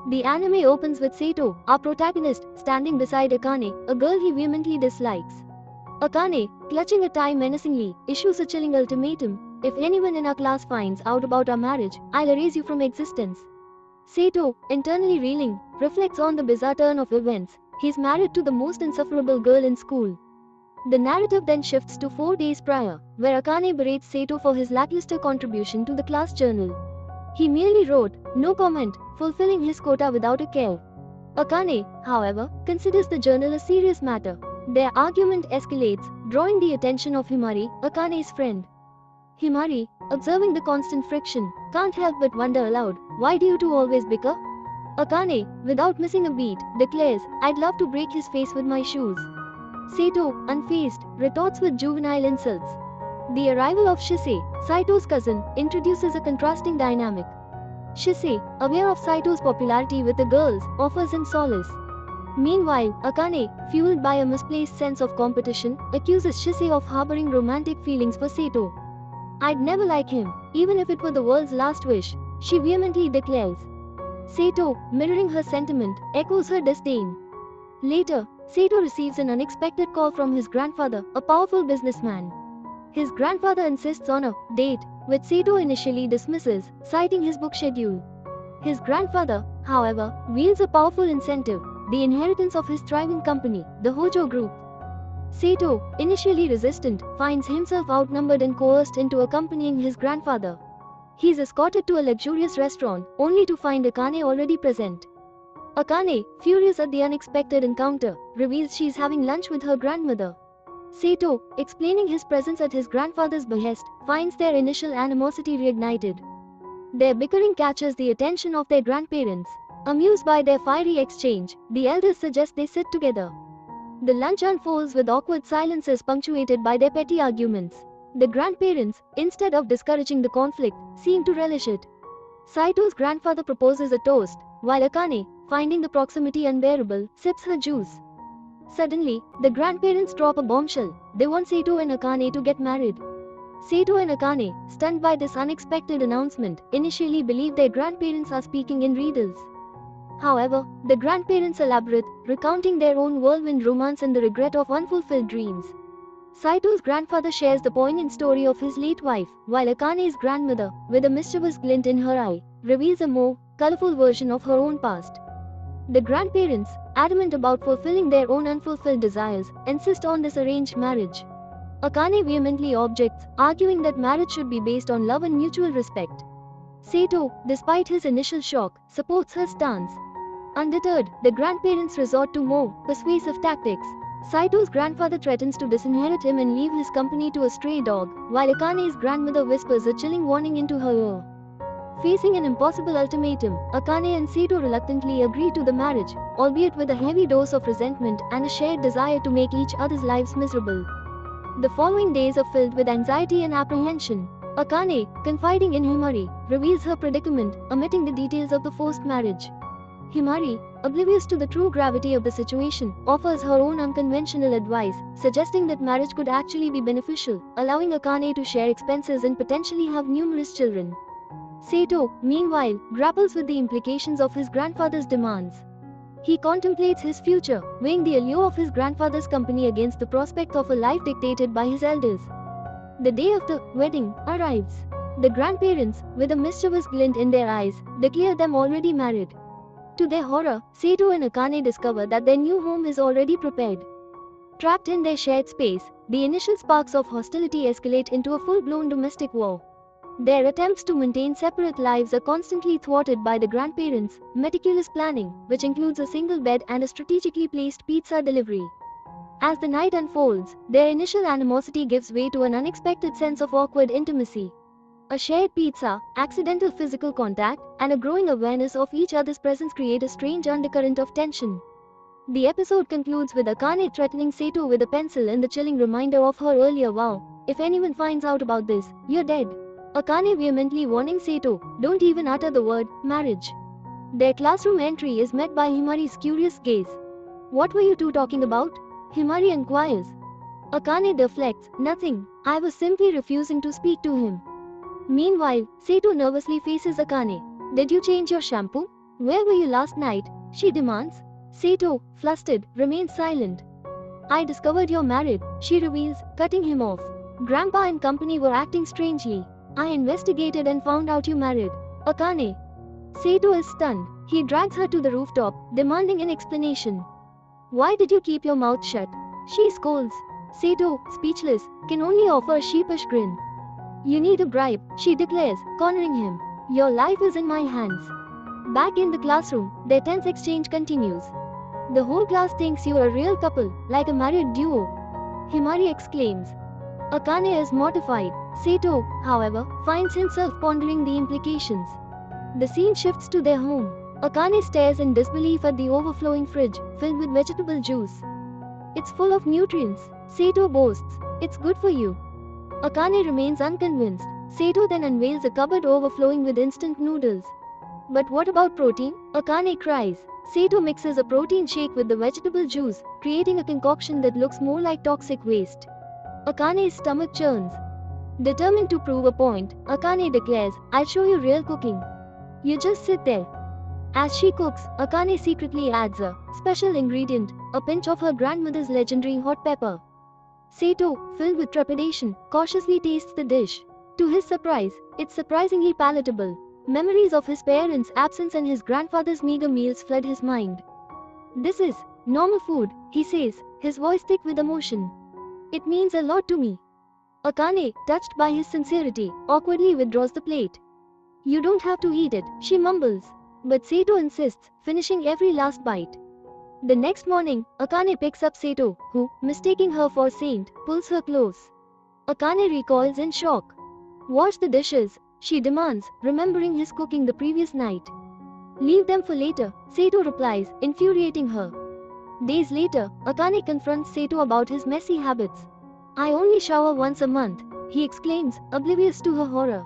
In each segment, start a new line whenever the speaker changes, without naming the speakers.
The anime opens with Seto, our protagonist, standing beside Akane, a girl he vehemently dislikes. Akane, clutching a tie menacingly, issues a chilling ultimatum: if anyone in our class finds out about our marriage, I'll erase you from existence. Seto, internally reeling, reflects on the bizarre turn of events. He's married to the most insufferable girl in school. The narrative then shifts to 4 days prior, where Akane berates Seto for his lackluster contribution to the class journal. He merely wrote, "No comment," fulfilling his quota without a care. Akane, however, considers the journal a serious matter. Their argument escalates, drawing the attention of Himari, Akane's friend. Himari, observing the constant friction, can't help but wonder aloud, why do you two always bicker? Akane, without missing a beat, declares, "I'd love to break his face with my shoes." Seto, unfazed, retorts with juvenile insults. The arrival of Shise, Saito's cousin, introduces a contrasting dynamic. Shise, aware of Saito's popularity with the girls, offers him solace. Meanwhile, Akane, fueled by a misplaced sense of competition, accuses Shise of harboring romantic feelings for Seto. "I'd never like him, even if it were the world's last wish," she vehemently declares. Seto, mirroring her sentiment, echoes her disdain. Later, Seto receives an unexpected call from his grandfather, a powerful businessman. His grandfather insists on a date, which Seto initially dismisses, citing his book schedule. His grandfather, however, wields a powerful incentive: the inheritance of his thriving company, the Hojo Group. Seto, initially resistant, finds himself outnumbered and coerced into accompanying his grandfather. He is escorted to a luxurious restaurant, only to find Akane already present. Akane, furious at the unexpected encounter, reveals she is having lunch with her grandmother. Seto, explaining his presence at his grandfather's behest, finds their initial animosity reignited. Their bickering catches the attention of their grandparents. Amused by their fiery exchange, the elders suggest they sit together. The lunch unfolds with awkward silences punctuated by their petty arguments. The grandparents, instead of discouraging the conflict, seem to relish it. Saito's grandfather proposes a toast, while Akane, finding the proximity unbearable, sips her juice. Suddenly, the grandparents drop a bombshell: they want Seto and Akane to get married. Seto and Akane, stunned by this unexpected announcement, initially believe their grandparents are speaking in riddles. However, the grandparents elaborate, recounting their own whirlwind romance and the regret of unfulfilled dreams. Saito's grandfather shares the poignant story of his late wife, while Akane's grandmother, with a mischievous glint in her eye, reveals a more colorful version of her own past. The grandparents, adamant about fulfilling their own unfulfilled desires, insist on this arranged marriage. Akane vehemently objects, arguing that marriage should be based on love and mutual respect. Seto, despite his initial shock, supports her stance. Undeterred, the grandparents resort to more persuasive tactics. Saito's grandfather threatens to disinherit him and leave his company to a stray dog, while Akane's grandmother whispers a chilling warning into her ear. Facing an impossible ultimatum, Akane and Seto reluctantly agree to the marriage, albeit with a heavy dose of resentment and a shared desire to make each other's lives miserable. The following days are filled with anxiety and apprehension. Akane, confiding in Himari, reveals her predicament, omitting the details of the forced marriage. Himari, oblivious to the true gravity of the situation, offers her own unconventional advice, suggesting that marriage could actually be beneficial, allowing Akane to share expenses and potentially have numerous children. Seto, meanwhile, grapples with the implications of his grandfather's demands. He contemplates his future, weighing the allure of his grandfather's company against the prospect of a life dictated by his elders. The day of the wedding arrives. The grandparents, with a mischievous glint in their eyes, declare them already married. To their horror, Seto and Akane discover that their new home is already prepared. Trapped in their shared space, the initial sparks of hostility escalate into a full-blown domestic war. Their attempts to maintain separate lives are constantly thwarted by the grandparents' meticulous planning, which includes a single bed and a strategically placed pizza delivery. As the night unfolds, their initial animosity gives way to an unexpected sense of awkward intimacy. A shared pizza, accidental physical contact, and a growing awareness of each other's presence create a strange undercurrent of tension. The episode concludes with Akane threatening Seto with a pencil in the chilling reminder of her earlier vow: "If anyone finds out about this, you're dead." Akane vehemently warning Seto, "Don't even utter the word marriage." Their classroom entry is met by Himari's curious gaze. "What were you two talking about?" Himari inquires. Akane deflects, "Nothing, I was simply refusing to speak to him." Meanwhile, Seto nervously faces Akane. "Did you change your shampoo?" Where were you last night? She demands. Sato, flustered, remains silent. I discovered you're married, she reveals, cutting him off. Grandpa and company were acting strangely. I investigated and found out you married. Akane. Sato is stunned. He drags her to the rooftop, demanding an explanation. Why did you keep your mouth shut? She scolds. Sato, speechless, can only offer a sheepish grin. You need a bribe, she declares, cornering him. Your life is in my hands. Back in the classroom, their tense exchange continues. The whole class thinks you are a real couple, like a married duo. Himari exclaims. Akane is mortified. Sato, however, finds himself pondering the implications. The scene shifts to their home. Akane stares in disbelief at the overflowing fridge, filled with vegetable juice. It's full of nutrients, Sato boasts. It's good for you. Akane remains unconvinced. Sato then unveils a cupboard overflowing with instant noodles. But what about protein? Akane cries. Sato mixes a protein shake with the vegetable juice, creating a concoction that looks more like toxic waste. Akane's stomach churns. Determined to prove a point, Akane declares, I'll show you real cooking. You just sit there. As she cooks, Akane secretly adds a special ingredient, a pinch of her grandmother's legendary hot pepper. Sato, filled with trepidation, cautiously tastes the dish. To his surprise, it's surprisingly palatable. Memories of his parents' absence and his grandfather's meager meals flood his mind. This is normal food, he says, his voice thick with emotion. It means a lot to me. Akane, touched by his sincerity, awkwardly withdraws the plate. You don't have to eat it, she mumbles. But Sato insists, finishing every last bite. The next morning, Akane picks up Sato, who, mistaking her for a saint, pulls her close. Akane recoils in shock. Wash the dishes, she demands, remembering his cooking the previous night. Leave them for later, Sato replies, infuriating her. Days later, Akane confronts Sato about his messy habits. I only shower once a month, he exclaims, oblivious to her horror.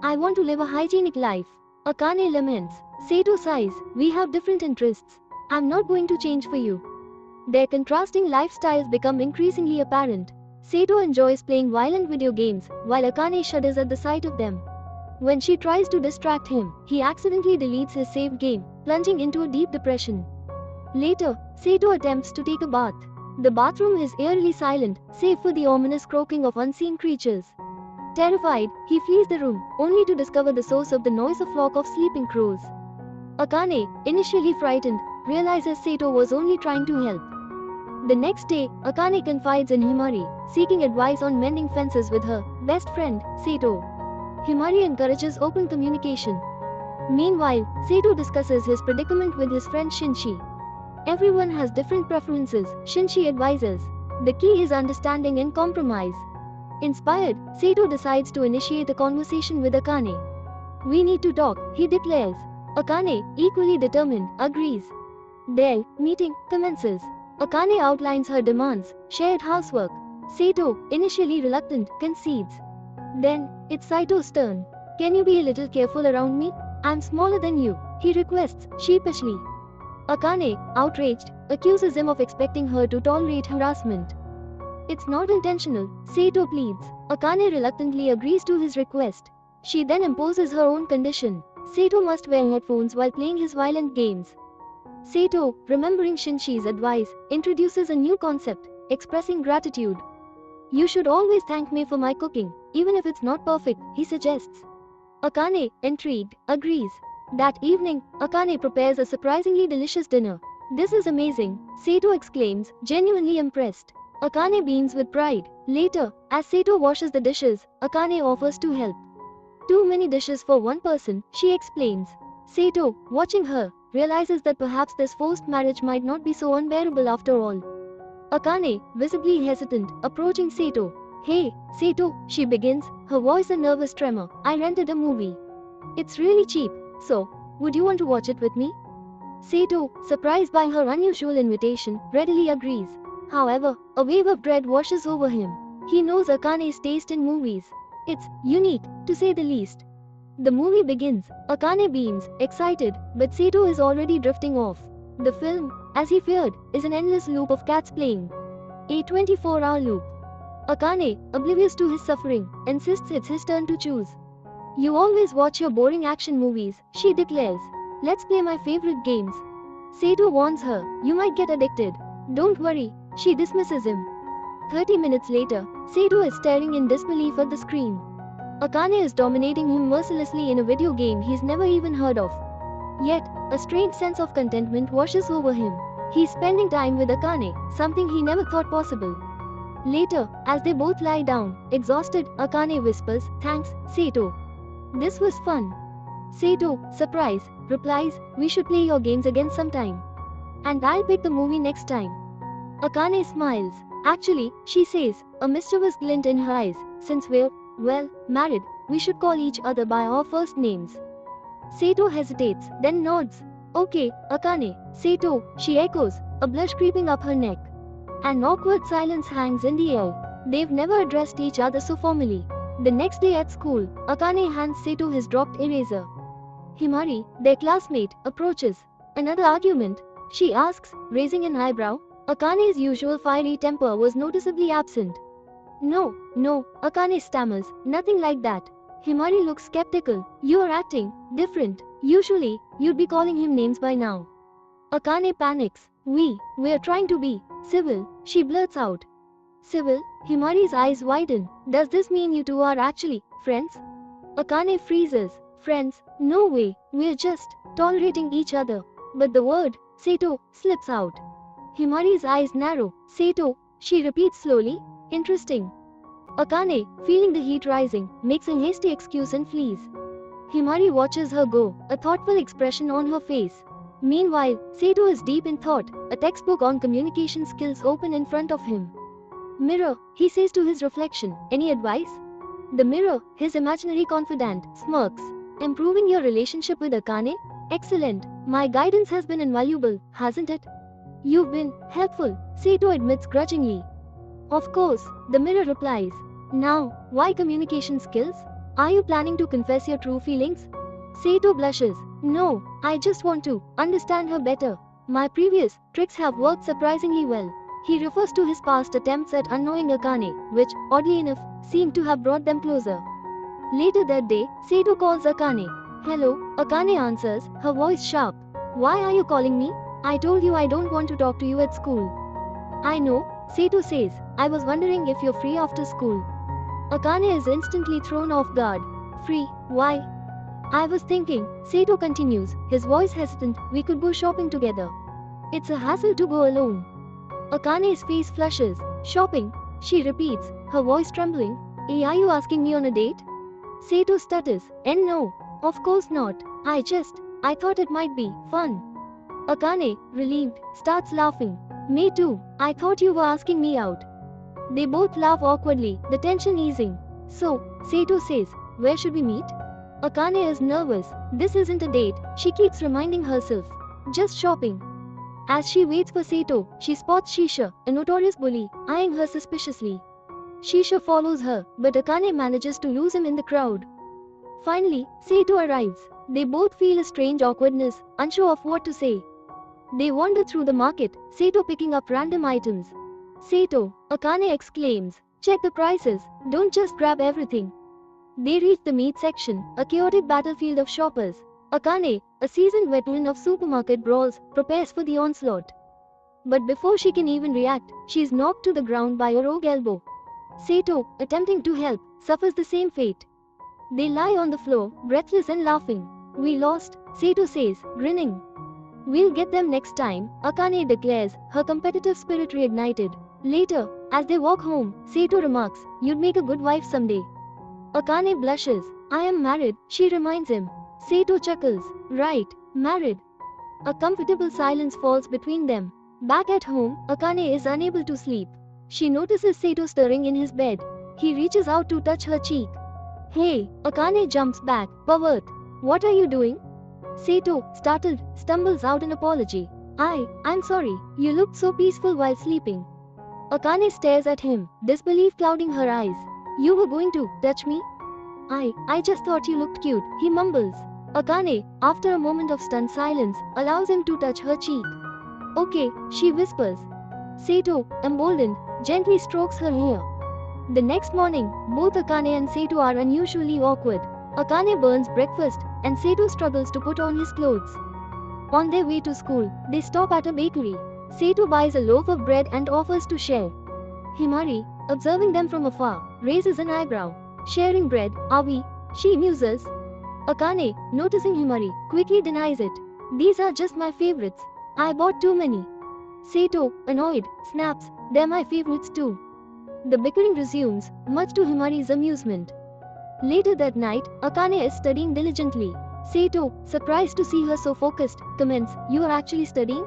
I want to live a hygienic life. Akane laments. Sato sighs, we have different interests. I'm not going to change for you. Their contrasting lifestyles become increasingly apparent. Sato enjoys playing violent video games, while Akane shudders at the sight of them. When she tries to distract him, he accidentally deletes his saved game, plunging into a deep depression. Later, Sato attempts to take a bath. The bathroom is eerily silent, save for the ominous croaking of unseen creatures. Terrified, he flees the room, only to discover the source of the noise, a flock of sleeping crows. Akane, initially frightened, realizes Sato was only trying to help. The next day, Akane confides in Himari, seeking advice on mending fences with her best friend, Sato. Himari encourages open communication. Meanwhile, Sato discusses his predicament with his friend Shinshi. Everyone has different preferences, Shinshi advises. The key is understanding and compromise. Inspired, Sato decides to initiate a conversation with Akane. We need to talk, he declares. Akane, equally determined, agrees. Their meeting commences. Akane outlines her demands, shared housework. Sato, initially reluctant, concedes. Then, it's Saito's turn. Can you be a little careful around me? I'm smaller than you, he requests, sheepishly. Akane, outraged, accuses him of expecting her to tolerate harassment. It's not intentional, Sato pleads. Akane reluctantly agrees to his request. She then imposes her own condition. Sato must wear headphones while playing his violent games. Sato, remembering Shinshi's advice, introduces a new concept, expressing gratitude. You should always thank me for my cooking, even if it's not perfect, he suggests. Akane, intrigued, agrees. That evening, Akane prepares a surprisingly delicious dinner. This is amazing, Sato exclaims, genuinely impressed. Akane beams with pride. Later, as Sato washes the dishes, Akane offers to help. Too many dishes for one person, she explains. Sato, watching her, realizes that perhaps this forced marriage might not be so unbearable after all. Akane, visibly hesitant, approaching Sato. Hey, Sato, she begins, her voice a nervous tremor. I rented a movie. It's really cheap, so, would you want to watch it with me? Sato, surprised by her unusual invitation, readily agrees. However, a wave of dread washes over him. He knows Akane's taste in movies. It's unique, to say the least. The movie begins. Akane beams, excited, but Sato is already drifting off. The film, as he feared, is an endless loop of cats playing. A 24-hour loop. Akane, oblivious to his suffering, insists it's his turn to choose. You always watch your boring action movies, she declares. Let's play my favorite games. Seto warns her, you might get addicted. Don't worry, she dismisses him. 30 minutes later, Seto is staring in disbelief at the screen. Akane is dominating him mercilessly in a video game he's never even heard of. Yet, a strange sense of contentment washes over him. He's spending time with Akane, something he never thought possible. Later, as they both lie down, exhausted, Akane whispers, "Thanks, Seto. This was fun." Seto, surprised, replies, "We should play your games again sometime. And I'll pick the movie next time." Akane smiles. "Actually," she says, a mischievous glint in her eyes, "since we're, well, married, we should call each other by our first names." Seto hesitates, then nods. "Okay, Akane, Seto," she echoes, a blush creeping up her neck. An awkward silence hangs in the air. They've never addressed each other so formally. The next day at school, Akane hands Seto his dropped eraser. Himari, their classmate, approaches. "Another argument?" she asks, raising an eyebrow. Akane's usual fiery temper was noticeably absent. No, Akane stammers, "Nothing like that." Himari looks skeptical. "You're acting different. Usually, you'd be calling him names by now." Akane panics. We're trying to be civil," she blurts out. "Civil?" Himari's eyes widen. "Does this mean you two are actually friends?" Akane freezes. "Friends? No way, we're just tolerating each other." But the word Seto slips out. Himari's eyes narrow. "Seto," she repeats slowly. "Interesting." Akane, feeling the heat rising, makes a hasty excuse and flees. Himari watches her go, a thoughtful expression on her face. Meanwhile, Seto is deep in thought, a textbook on communication skills open in front of him. "Mirror," he says to his reflection, "any advice?" The mirror, his imaginary confidant, smirks. "Improving your relationship with Akane? Excellent. My guidance has been invaluable, hasn't it?" "You've been helpful," Seto admits grudgingly. "Of course," the mirror replies. "Now, why communication skills? Are you planning to confess your true feelings?" Seto blushes. "No, I just want to understand her better. My previous tricks have worked surprisingly well." He refers to his past attempts at unknowing Akane, which, oddly enough, seemed to have brought them closer. Later that day, Seto calls Akane. "Hello," Akane answers, her voice sharp. "Why are you calling me? I told you I don't want to talk to you at school." "I know," Seto says. "I was wondering if you're free after school." Akane is instantly thrown off guard. "Free? Why?" "I was thinking," Seto continues, his voice hesitant, "we could go shopping together. It's a hassle to go alone." Akane's face flushes. "Shopping?" she repeats, her voice trembling. Are you asking me on a date?" Seto stutters. "And no, of course not. I thought it might be fun." Akane, relieved, starts laughing. "Me too. I thought you were asking me out." They both laugh awkwardly, the tension easing. "So," Seto says, "where should we meet?" Akane is nervous. This isn't a date, she keeps reminding herself. Just shopping. As she waits for Seto, she spots Shisha, a notorious bully, eyeing her suspiciously. Shisha follows her, but Akane manages to lose him in the crowd. Finally, Seto arrives. They both feel a strange awkwardness, unsure of what to say. They wander through the market, Seto picking up random items. "Seto," Akane exclaims, "check the prices, don't just grab everything." They reach the meat section, a chaotic battlefield of shoppers. Akane, a seasoned veteran of supermarket brawls, prepares for the onslaught. But before she can even react, she is knocked to the ground by a rogue elbow. Seto, attempting to help, suffers the same fate. They lie on the floor, breathless and laughing. "We lost," Seto says, grinning. "We'll get them next time," Akane declares, her competitive spirit reignited. Later, as they walk home, Seto remarks, "You'd make a good wife someday." Akane blushes. "I am married," she reminds him. Seto chuckles. "Right, married." A comfortable silence falls between them. Back at home, Akane is unable to sleep. She notices Seto stirring in his bed. He reaches out to touch her cheek. "Hey," Akane jumps back. "Pervert. What are you doing?" Seto, startled, stumbles out an apology. I'm sorry, you looked so peaceful while sleeping." Akane stares at him, disbelief clouding her eyes. "You were going to touch me?" I just thought you looked cute," he mumbles. Akane, after a moment of stunned silence, allows him to touch her cheek. "Okay," she whispers. Seto, emboldened, gently strokes her hair. The next morning, both Akane and Seto are unusually awkward. Akane burns breakfast, and Seto struggles to put on his clothes. On their way to school, they stop at a bakery. Seto buys a loaf of bread and offers to share. Himari, observing them from afar, raises an eyebrow. Sharing bread, are we? She muses. Akane, noticing Himari, quickly denies it. These are just my favorites. I bought too many. Seto, annoyed, snaps, they're my favorites too. The bickering resumes, much to Himari's amusement. Later that night, Akane is studying diligently. Seto, surprised to see her so focused, comments, "You are actually studying?"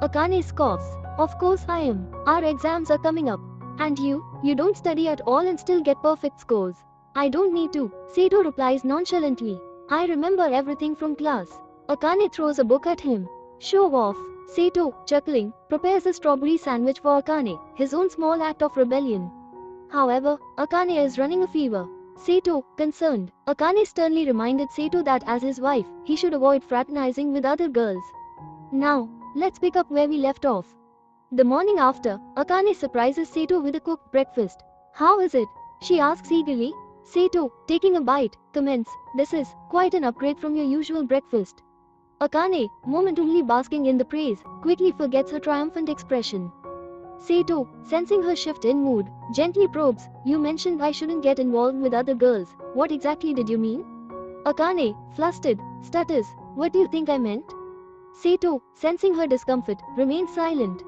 Akane scoffs, "Of course I am. Our exams are coming up. And you don't study at all and still get perfect scores." "I don't need to," Seto replies nonchalantly. "I remember everything from class." Akane throws a book at him. "Show off." Seto, chuckling, prepares a strawberry sandwich for Akane, his own small act of rebellion. However, Akane is running a fever. Seto, concerned, Akane sternly reminded Seto that as his wife, he should avoid fraternizing with other girls. Now, let's pick up where we left off. The morning after, Akane surprises Seto with a cooked breakfast. "How is it?" she asks eagerly. Seto, taking a bite, comments, "This is quite an upgrade from your usual breakfast." Akane, momentarily basking in the praise, quickly forgets her triumphant expression. Seto, sensing her shift in mood, gently probes, "You mentioned I shouldn't get involved with other girls. What exactly did you mean?" Akane, flustered, stutters, "What do you think I meant?" Seto, sensing her discomfort, remains silent.